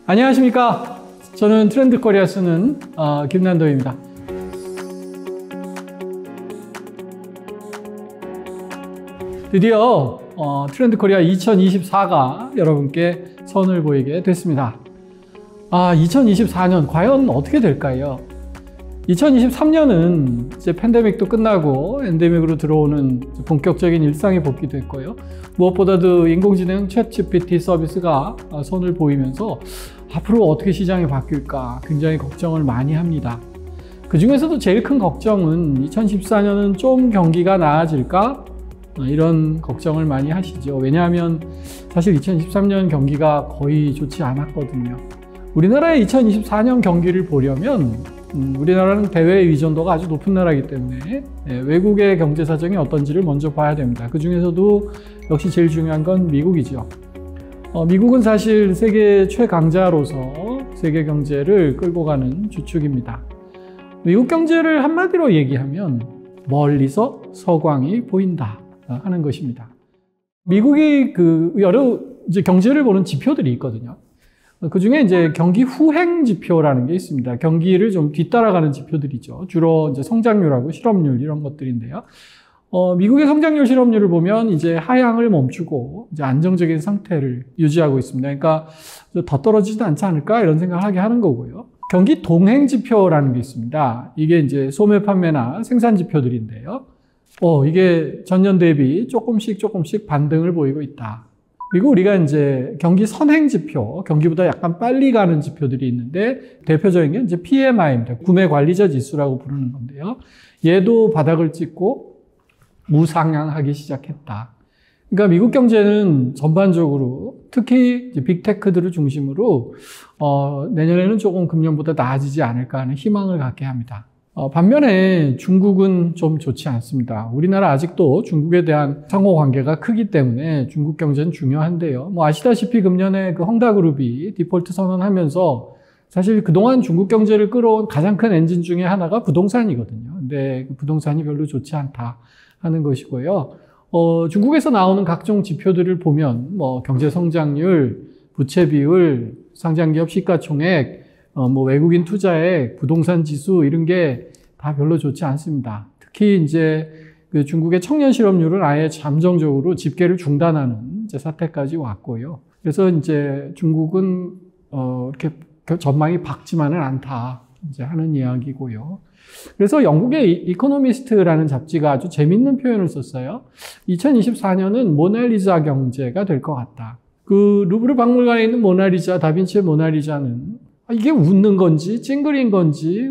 안녕하십니까. 저는 트렌드 코리아 쓰는 김난도입니다. 드디어 트렌드 코리아 2024가 여러분께 선을 보이게 됐습니다. 2024년 과연 어떻게 될까요? 2023년은 이제 팬데믹도 끝나고 엔데믹으로 들어오는 본격적인 일상에 복귀됐고요. 무엇보다도 인공지능 챗GPT 서비스가 선을 보이면서 앞으로 어떻게 시장이 바뀔까 굉장히 걱정을 많이 합니다. 그 중에서도 제일 큰 걱정은 2014년은 좀 경기가 나아질까? 이런 걱정을 많이 하시죠. 왜냐하면 사실 2023년 경기가 거의 좋지 않았거든요. 우리나라의 2024년 경기를 보려면 우리나라는 대외 의존도가 아주 높은 나라이기 때문에 외국의 경제 사정이 어떤지를 먼저 봐야 됩니다. 그 중에서도 역시 제일 중요한 건 미국이죠. 미국은 사실 세계 최강자로서 세계 경제를 끌고 가는 주축입니다. 미국 경제를 한마디로 얘기하면 멀리서 서광이 보인다 하는 것입니다. 미국이 여러 경제를 보는 지표들이 있거든요. 그 중에 이제 경기 후행 지표라는 게 있습니다. 경기를 좀 뒤따라가는 지표들이죠. 주로 이제 성장률하고 실업률 이런 것들인데요. 미국의 성장률 실업률을 보면 이제 하향을 멈추고 이제 안정적인 상태를 유지하고 있습니다. 그러니까 더 떨어지지 않지 않을까 이런 생각을 하게 하는 거고요. 경기 동행 지표라는 게 있습니다. 이게 이제 소매 판매나 생산 지표들인데요. 이게 전년 대비 조금씩 반등을 보이고 있다. 그리고 우리가 이제 경기 선행 지표, 경기보다 약간 빨리 가는 지표들이 있는데 대표적인 게 이제 PMI입니다. 구매 관리자 지수라고 부르는 건데요. 얘도 바닥을 찍고 우상향하기 시작했다. 그러니까 미국 경제는 전반적으로 특히 빅테크들을 중심으로 내년에는 조금 금년보다 나아지지 않을까 하는 희망을 갖게 합니다. 반면에 중국은 좀 좋지 않습니다. 우리나라 아직도 중국에 대한 상호 관계가 크기 때문에 중국 경제는 중요한데요. 아시다시피 금년에 그 헝다그룹이 디폴트 선언하면서 사실 그동안 중국 경제를 끌어온 가장 큰 엔진 중에 하나가 부동산이거든요. 근데 그 부동산이 별로 좋지 않다 하는 것이고요. 중국에서 나오는 각종 지표들을 보면 경제 성장률, 부채 비율, 상장기업 시가총액, 외국인 투자액, 부동산 지수 이런 게 다 별로 좋지 않습니다. 특히 이제 그 중국의 청년 실업률은 아예 잠정적으로 집계를 중단하는 이제 사태까지 왔고요. 그래서 이제 중국은 이렇게 전망이 밝지만은 않다 이제 하는 이야기고요. 그래서 영국의 이코노미스트라는 잡지가 아주 재밌는 표현을 썼어요. 2024년은 모나리자 경제가 될 것 같다. 그 루브르 박물관에 있는 모나리자, 다빈치의 모나리자는 이게 웃는 건지 찡그린 건지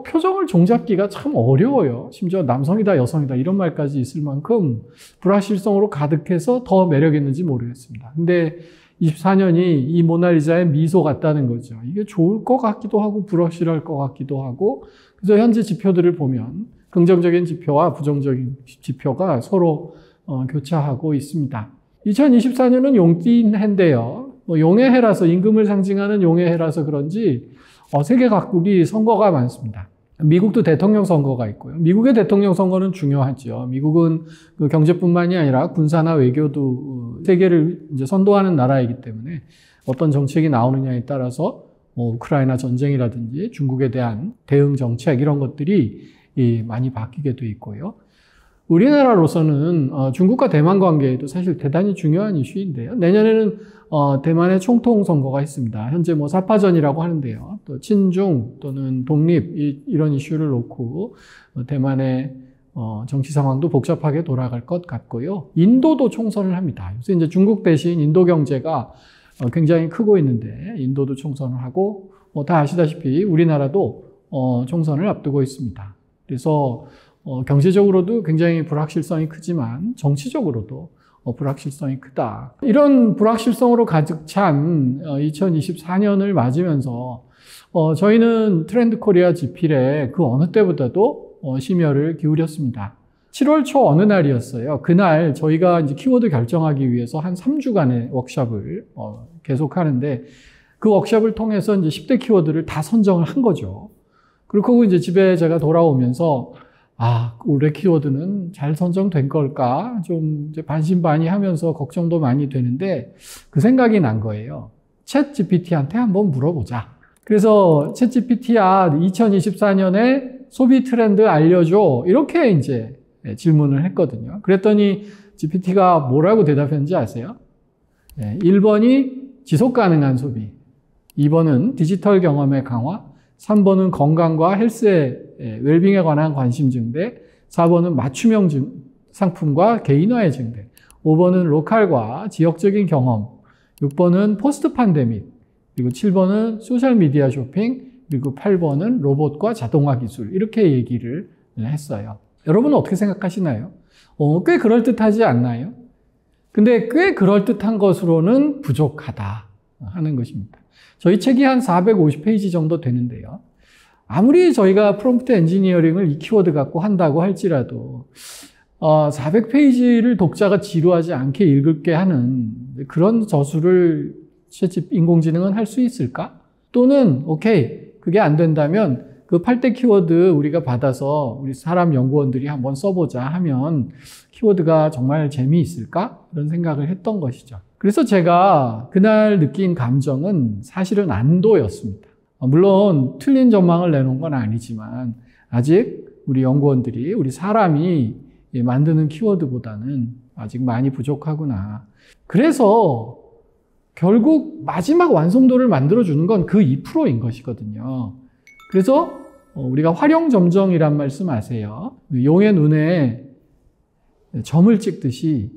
표정을 종잡기가 참 어려워요. 심지어 남성이다 여성이다 이런 말까지 있을 만큼 불확실성으로 가득해서 더 매력 있는지 모르겠습니다. 근데 24년이 이 모나리자의 미소 같다는 거죠. 이게 좋을 것 같기도 하고 불확실할 것 같기도 하고 그래서 현재 지표들을 보면 긍정적인 지표와 부정적인 지표가 서로 교차하고 있습니다. 2024년은 용띠인 해인데요. 용의 해라서 임금을 상징하는 용의 해라서 그런지 세계 각국이 선거가 많습니다. 미국도 대통령 선거가 있고요. 미국의 대통령 선거는 중요하죠. 미국은 그 경제뿐만이 아니라 군사나 외교도 세계를 이제 선도하는 나라이기 때문에 어떤 정책이 나오느냐에 따라서 우크라이나 전쟁이라든지 중국에 대한 대응 정책 이런 것들이 많이 바뀌게 돼 있고요. 우리나라로서는 중국과 대만 관계에도 사실 대단히 중요한 이슈인데요. 내년에는 대만의 총통 선거가 있습니다. 현재 사파전이라고 하는데요. 또 친중 또는 독립 이런 이슈를 놓고 대만의 정치 상황도 복잡하게 돌아갈 것 같고요. 인도도 총선을 합니다. 요새 이제 중국 대신 인도 경제가 굉장히 크고 있는데 인도도 총선을 하고 다 아시다시피 우리나라도 총선을 앞두고 있습니다. 그래서 경제적으로도 굉장히 불확실성이 크지만 정치적으로도 불확실성이 크다. 이런 불확실성으로 가득 찬 2024년을 맞으면서 저희는 트렌드 코리아 지필에 그 어느 때보다도 심혈을 기울였습니다. 7월 초 어느 날이었어요. 그날 저희가 이제 키워드 결정하기 위해서 한 3주간의 워크숍을 계속 하는데 그 워크숍을 통해서 이제 10대 키워드를 다 선정을 한 거죠. 그리고 이제 집에 제가 돌아오면서 올해 키워드는 잘 선정된 걸까? 좀 이제 반신반의하면서 걱정도 많이 되는데 그 생각이 난 거예요. 챗 GPT한테 한번 물어보자. 그래서 챗 GPT야 2024년에 소비 트렌드 알려줘. 이렇게 이제 질문을 했거든요. 그랬더니 GPT가 뭐라고 대답했는지 아세요? 1번이 지속 가능한 소비, 2번은 디지털 경험의 강화, 3번은 건강과 헬스의 웰빙에 관한 관심 증대, 4번은 맞춤형 상품과 개인화의 증대, 5번은 로컬과 지역적인 경험, 6번은 포스트 팬데믹, 그리고 7번은 소셜미디어 쇼핑, 그리고 8번은 로봇과 자동화 기술. 이렇게 얘기를 했어요. 여러분은 어떻게 생각하시나요? 꽤 그럴듯하지 않나요? 근데 꽤 그럴듯한 것으로는 부족하다 하는 것입니다. 저희 책이 한 450페이지 정도 되는데요. 아무리 저희가 프롬프트 엔지니어링을 이 키워드 갖고 한다고 할지라도 400페이지를 독자가 지루하지 않게 읽게 하는 그런 저술을 인공지능은 할 수 있을까? 또는 오케이, 그게 안 된다면 그 8대 키워드 우리가 받아서 우리 사람 연구원들이 한번 써보자 하면 키워드가 정말 재미있을까? 그런 생각을 했던 것이죠. 그래서 제가 그날 느낀 감정은 사실은 안도였습니다. 물론 틀린 전망을 내놓은 건 아니지만 아직 우리 연구원들이, 우리 사람이 만드는 키워드보다는 아직 많이 부족하구나. 그래서 결국 마지막 완성도를 만들어주는 건 그 2%인 것이거든요. 그래서 우리가 활용점정이란 말씀 아세요? 용의 눈에 점을 찍듯이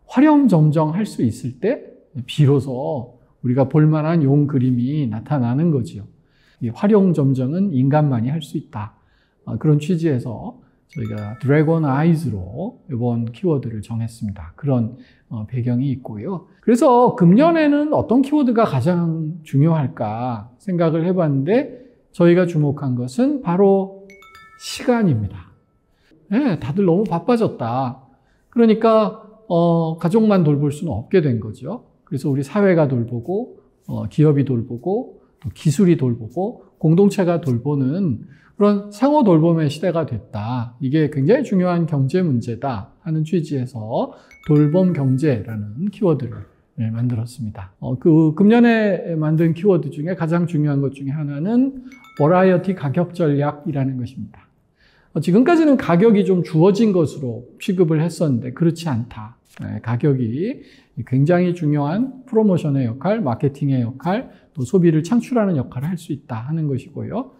활용점정할 수 있을 때 비로소 우리가 볼만한 용 그림이 나타나는 거지요. 이 활용점정은 인간만이 할 수 있다. 그런 취지에서 저희가 드래곤 아이즈로 이번 키워드를 정했습니다. 그런 배경이 있고요. 그래서 금년에는 어떤 키워드가 가장 중요할까 생각을 해봤는데 저희가 주목한 것은 바로 시간입니다. 네, 다들 너무 바빠졌다. 그러니까 가족만 돌볼 수는 없게 된 거죠. 그래서 우리 사회가 돌보고 기업이 돌보고 또 기술이 돌보고 공동체가 돌보는 그런 상호 돌봄의 시대가 됐다. 이게 굉장히 중요한 경제 문제다 하는 취지에서 돌봄 경제라는 키워드를 만들었습니다. 그 금년에 만든 키워드 중에 가장 중요한 것 중에 하나는 버라이어티 가격 전략이라는 것입니다. 지금까지는 가격이 좀 주어진 것으로 취급을 했었는데 그렇지 않다. 가격이 굉장히 중요한 프로모션의 역할, 마케팅의 역할, 또 소비를 창출하는 역할을 할 수 있다 하는 것이고요.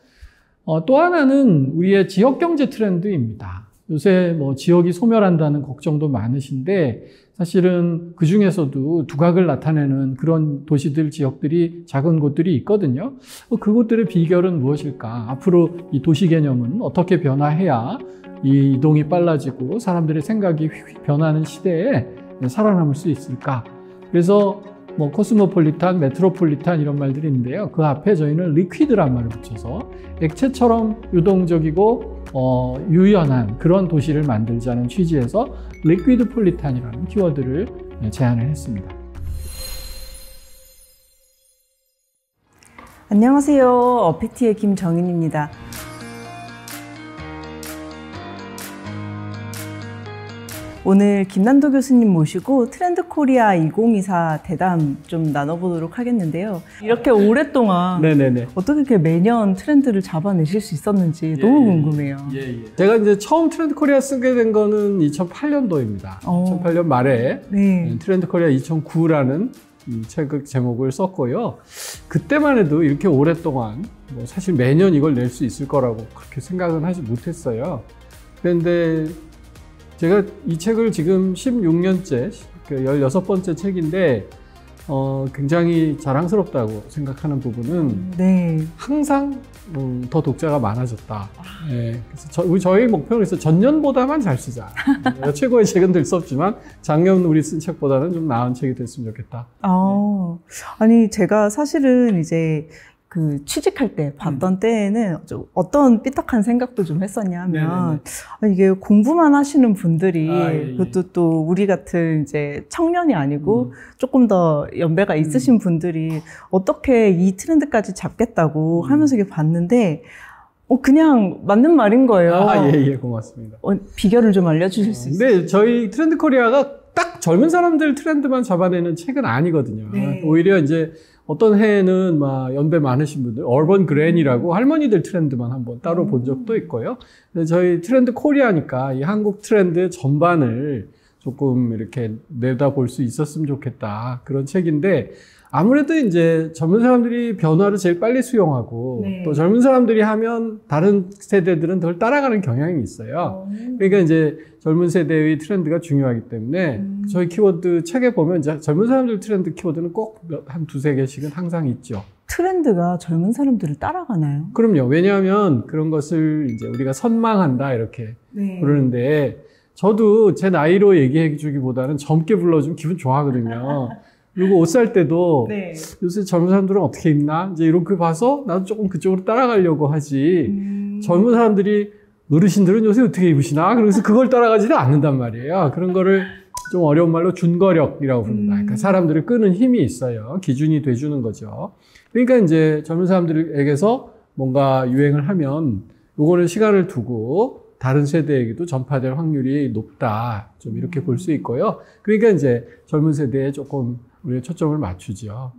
또 하나는 우리의 지역 경제 트렌드입니다. 요새 지역이 소멸한다는 걱정도 많으신데 사실은 그 중에서도 두각을 나타내는 그런 도시들, 지역들이, 작은 곳들이 있거든요. 그곳들의 비결은 무엇일까? 앞으로 이 도시 개념은 어떻게 변화해야 이 이동이 빨라지고 사람들의 생각이 휙휙 변하는 시대에 살아남을 수 있을까? 그래서 코스모폴리탄, 메트로폴리탄 이런 말들이 있는데요. 그 앞에 저희는 리퀴드란 말을 붙여서 액체처럼 유동적이고 유연한 그런 도시를 만들자는 취지에서 리퀴드 폴리탄이라는 키워드를 제안을 했습니다. 안녕하세요. 어피티의 김정인입니다. 오늘 김난도 교수님 모시고 트렌드 코리아 2024 대담 좀 나눠보도록 하겠는데요. 이렇게 오랫동안 네네네. 어떻게 이렇게 매년 트렌드를 잡아내실 수 있었는지 너무 궁금해요. 제가 이제 처음 트렌드 코리아 쓰게 된 거는 2008년도입니다. 2008년 말에 트렌드 코리아 2009라는 책 제목을 썼고요. 그때만 해도 이렇게 오랫동안 사실 매년 이걸 낼 수 있을 거라고 그렇게 생각은 하지 못했어요. 그런데 제가 이 책을 지금 16년째, 16번째 책인데 굉장히 자랑스럽다고 생각하는 부분은 항상 더 독자가 많아졌다. 그래서 저희 목표는 그래서 전년보다만 잘 쓰자. 최고의 책은 될 수 없지만 작년 우리 쓴 책보다는 좀 나은 책이 됐으면 좋겠다. 아니 제가 사실은 이제 취직할 때 봤던 때에는 좀 어떤 삐딱한 생각도 좀 했었냐면 이게 공부만 하시는 분들이 그것도 또 우리 같은 이제 청년이 아니고 조금 더 연배가 있으신 분들이 어떻게 이 트렌드까지 잡겠다고 하면서 이게 봤는데 그냥 맞는 말인 거예요. 예, 고맙습니다. 비결을 좀 알려주실 수 있어요? 네, 저희 트렌드 코리아가 딱 젊은 사람들 트렌드만 잡아내는 책은 아니거든요. 오히려 이제 어떤 해에는 막 연배 많으신 분들, 얼번 그랜이라고 할머니들 트렌드만 한번 따로 본 적도 있고요. 근데 저희 트렌드 코리아니까 이 한국 트렌드 전반을 조금 이렇게 내다볼 수 있었으면 좋겠다. 그런 책인데, 아무래도 이제 젊은 사람들이 변화를 제일 빨리 수용하고 네. 또 젊은 사람들이 하면 다른 세대들은 덜 따라가는 경향이 있어요. 그러니까 이제 젊은 세대의 트렌드가 중요하기 때문에 저희 키워드 책에 보면 이제 젊은 사람들 트렌드 키워드는 꼭 한 두세 개씩은 항상 있죠. 트렌드가 젊은 사람들을 따라가나요? 그럼요. 왜냐하면 그런 것을 이제 우리가 선망한다 이렇게 네. 부르는데, 저도 제 나이로 얘기해 주기보다는 젊게 불러주면 기분 좋아하거든요. 그리고 옷 살 때도 네. 요새 젊은 사람들은 어떻게 입나? 이제 이렇게 봐서 나도 조금 그쪽으로 따라가려고 하지. 젊은 사람들이 어르신들은 요새 어떻게 입으시나? 그래서 그걸 따라가지도 않는단 말이에요. 그런 거를 좀 어려운 말로 준거력이라고 부릅니다. 그러니까 사람들을 끄는 힘이 있어요. 기준이 돼주는 거죠. 그러니까 이제 젊은 사람들에게서 뭔가 유행을 하면 요거는 시간을 두고 다른 세대에게도 전파될 확률이 높다. 좀 이렇게 볼 수 있고요. 그러니까 이제 젊은 세대에 조금 우리가 초점을 맞추죠.